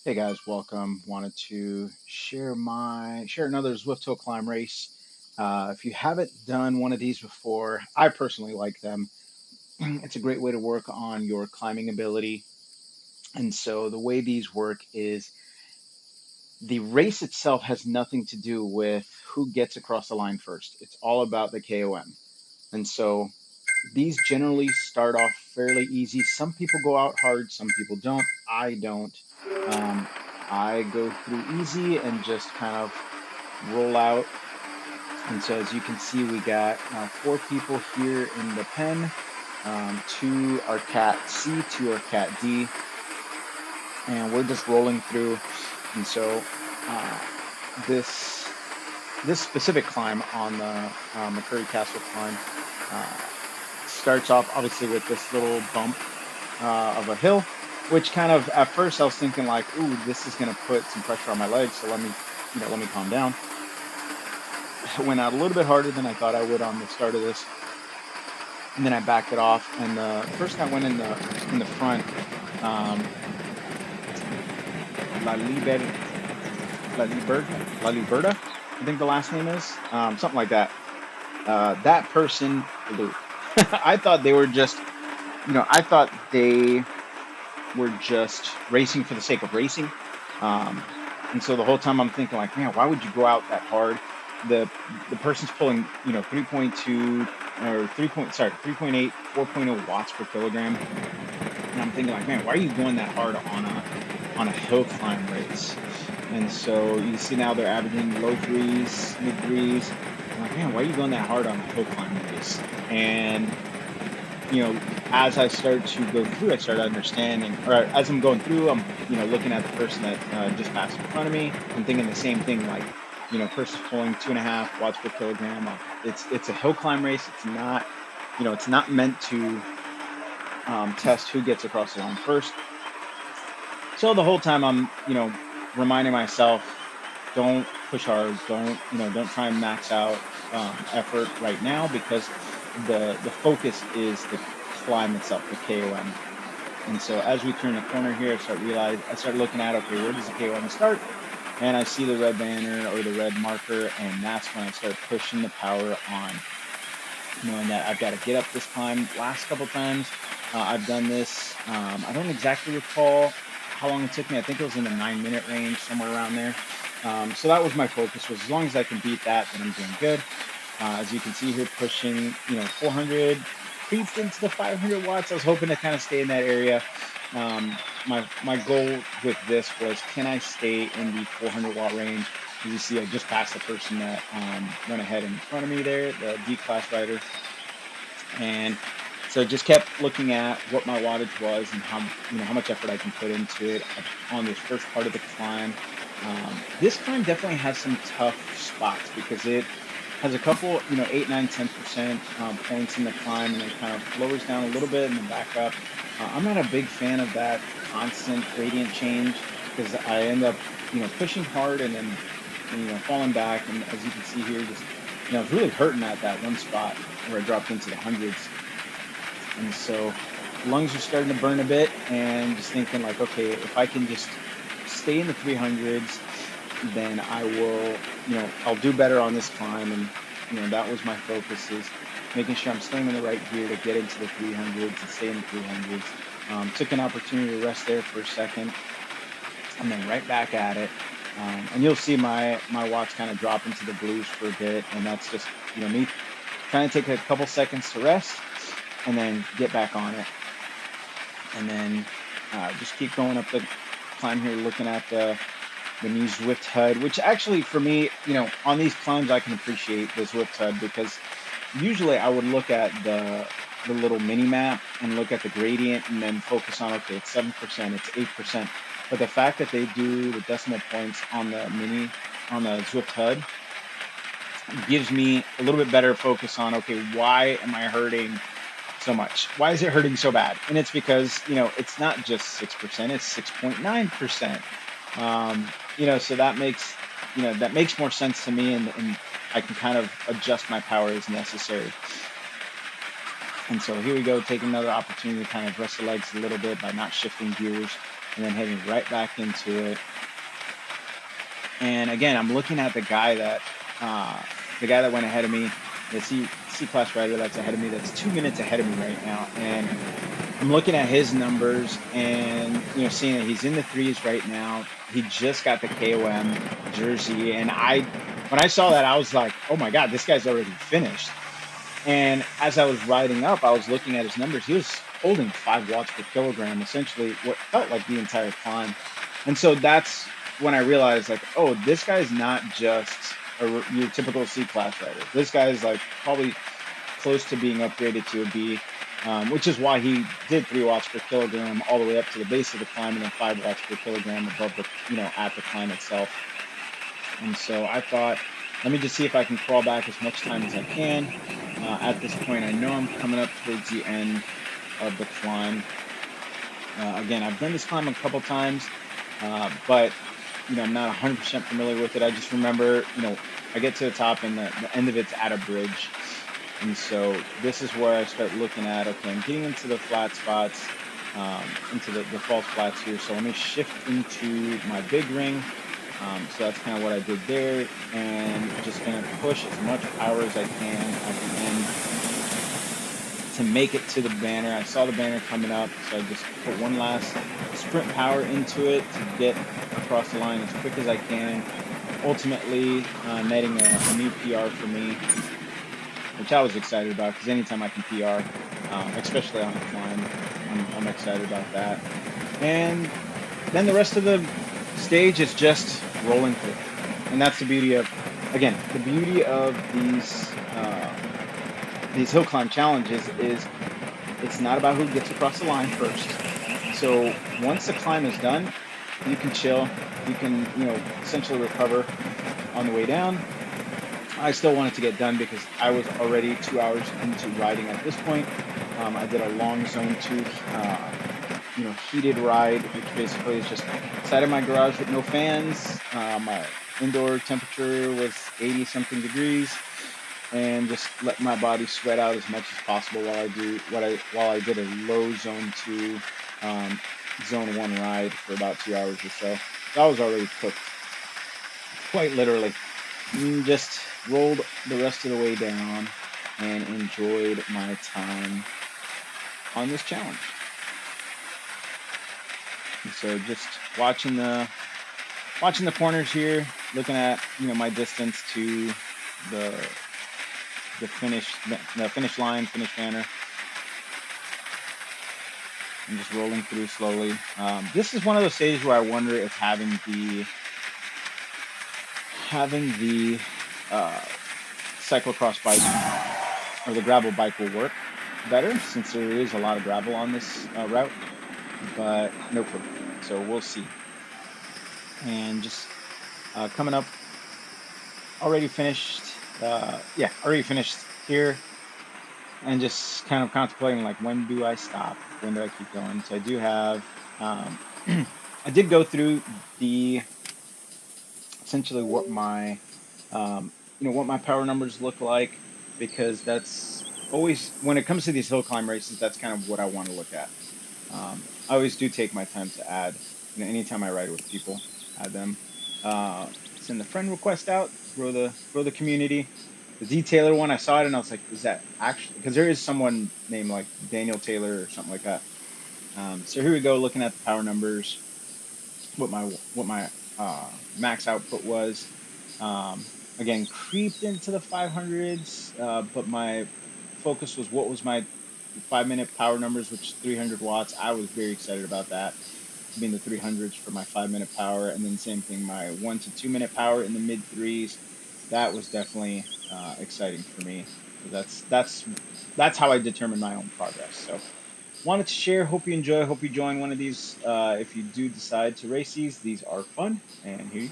Hey guys, welcome. Wanted to share another Zwift Hill Climb race. If you haven't done one of these before, I personally like them. It's a great way to work on your climbing ability. And so the way these work is the race itself has nothing to do with who gets across the line first. It's all about the KOM. And so these generally start off fairly easy. Some people go out hard, some people don't. I don't. Um, I go through easy and just kind of roll out. And so as you can see, we got four people here in the pen. Two are cat C, two are cat D, and we're just rolling through. And so uh, this this specific climb on the McCurry Castle climb uh, starts off obviously with this little bump of a hill, which kind of at first I was thinking like, ooh, this is gonna put some pressure on my legs, so let me calm down. Went out a little bit harder than I thought I would on the start of this, and then I backed it off. And the person that went in the front, um, La Liber La Liberta, I think the last name is something like that. That person blew. I thought they were just, I thought they were just racing for the sake of racing. Um, and so the whole time I'm thinking like, man, why would you go out that hard? The the person's pulling, 3.2 or 3.8, 4.0 watts per kilogram. And I'm thinking like, man, why are you going that hard on a hill climb race? And so you see now they're averaging low threes, mid threes. I'm like, man, why are you going that hard on a hill climb race? And you know, as I start to go through, I start understanding, or as I'm going through, I'm, looking at the person that just passed in front of me. I'm thinking the same thing, like, person's pulling 2.5 watts per kilogram. It's a hill climb race. It's not meant to test who gets across the line first. So the whole time I'm, reminding myself, don't push hard, don't try and max out effort right now because the focus is the climb itself, the KOM. And so as we turn the corner here, I start looking at, okay, where does the KOM start? And I see the red banner or the red marker, and that's when I start pushing the power on, knowing that I've got to get up this climb. Last couple times I've done this. I don't exactly recall how long it took me. I think it was in the 9-minute range, somewhere around there. So that was my focus, was as long as I can beat that, then I'm doing good. As you can see here, pushing, 400, creeped into the 500 watts. I was hoping to kind of stay in that area. My goal with this was, can I stay in the 400 watt range? As you see, I just passed the person that went ahead in front of me there, the D class rider. And so just kept looking at what my wattage was and how much effort I can put into it on this first part of the climb. This climb definitely has some tough spots because it has a couple, 8, 9, 10% points in the climb, and it kind of lowers down a little bit and then back up. I'm not a big fan of that constant gradient change because I end up, pushing hard and then, falling back. And as you can see here, just, it's really hurting at that one spot where I dropped into the hundreds. And so lungs are starting to burn a bit, and just thinking like, okay, if I can just stay in the 300s, then I will, I'll do better on this climb. And, that was my focus, is making sure I'm staying in the right gear to get into the 300s and stay in the 300s. Took an opportunity to rest there for a second and then right back at it. And you'll see my watts kind of drop into the blues for a bit. And that's just, me trying to take a couple seconds to rest and then get back on it. And then just keep going up the climb here, looking at the new Zwift HUD, which actually for me, on these climbs, I can appreciate the Zwift HUD because usually I would look at the little mini map and look at the gradient and then focus on, okay, it's 7%, it's 8%. But the fact that they do the decimal points on the Zwift HUD gives me a little bit better focus on, okay, why am I hurting so much? Why is it hurting so bad? And it's because, it's not just 6%, it's 6.9%. So that makes more sense to me, and I can kind of adjust my power as necessary. And so here we go, taking another opportunity to kind of rest the legs a little bit by not shifting gears. and then heading right back into it. And again, I'm looking at uh, the guy that went ahead of me, the C class rider that's ahead of me, that's 2 minutes ahead of me right now. And I'm looking at his numbers and seeing that he's in the threes right now. He just got the KOM jersey, and when I saw that, I was like, "Oh my God, this guy's already finished." And as I was riding up, I was looking at his numbers. He was holding 5 watts per kilogram, essentially what felt like the entire climb. And so that's when I realized, like, oh, this guy's not just your typical C class rider. This guy's like probably close to being upgraded to a B, which is why he did 3 watts per kilogram all the way up to the base of the climb, and then 5 watts per kilogram above at the climb itself. And so I thought, let me just see if I can crawl back as much time as I can. At this point, I know I'm coming up towards the end of the climb. Again, I've done this climb a couple times, but I'm not 100% familiar with it. I just remember, I get to the top and the end of it's at a bridge. And so this is where I start looking at, okay, I'm getting into the flat spots, into the false flats here. So let me shift into my big ring. So that's kind of what I did there, and just gonna push as much power as I can at the end to make it to the banner. I saw the banner coming up, so I just put one last sprint power into it to get across the line as quick as I can, ultimately netting a new PR for me, which I was excited about, because anytime I can PR, especially on a climb, I'm excited about that. And then the rest of the stage is just rolling through. And that's the beauty of, again, the beauty of these hill climb challenges is it's not about who gets across the line first. So once the climb is done, you can chill, you can, essentially recover on the way down. I still wanted to get done because I was already 2 hours into riding at this point. I did a long zone 2, heated ride, which basically is just sat in my garage with no fans. My indoor temperature was 80 something degrees, and just let my body sweat out as much as possible while I did a low zone 2, zone 1 ride for about 2 hours or so. So I was already cooked, quite literally. Just rolled the rest of the way down and enjoyed my time on this challenge. And so just watching the corners here, looking at my distance to the finish line, finish banner, and just rolling through slowly. This is one of those stages where I wonder if having the cyclocross bike or the gravel bike will work better, since there is a lot of gravel on this route, but no clue. So we'll see. And just coming up, already finished. Already finished here, and just kind of contemplating, like, when do I stop? When do I keep going? So I do have, I did go through the essentially what my power numbers look like, because that's always, when it comes to these hill climb races, that's kind of what I want to look at. I always do take my time to add, anytime I ride with people, add them. Send the friend request out, grow the community. The detailer one, I saw it and I was like, is that actually, because there is someone named like Daniel Taylor or something like that. So here we go, looking at the power numbers, what my max output was. Again, creeped into the 500s, but my focus was what was my 5 minute power numbers, which is 300 watts. I was very excited about that, being the 300s for my 5 minute power, and then same thing, my 1 to 2 minute power in the mid threes. That was definitely exciting for me. That's how I determine my own progress. So wanted to share. Hope you enjoy. Hope you join one of these. If you do decide to race these are fun. And here you go.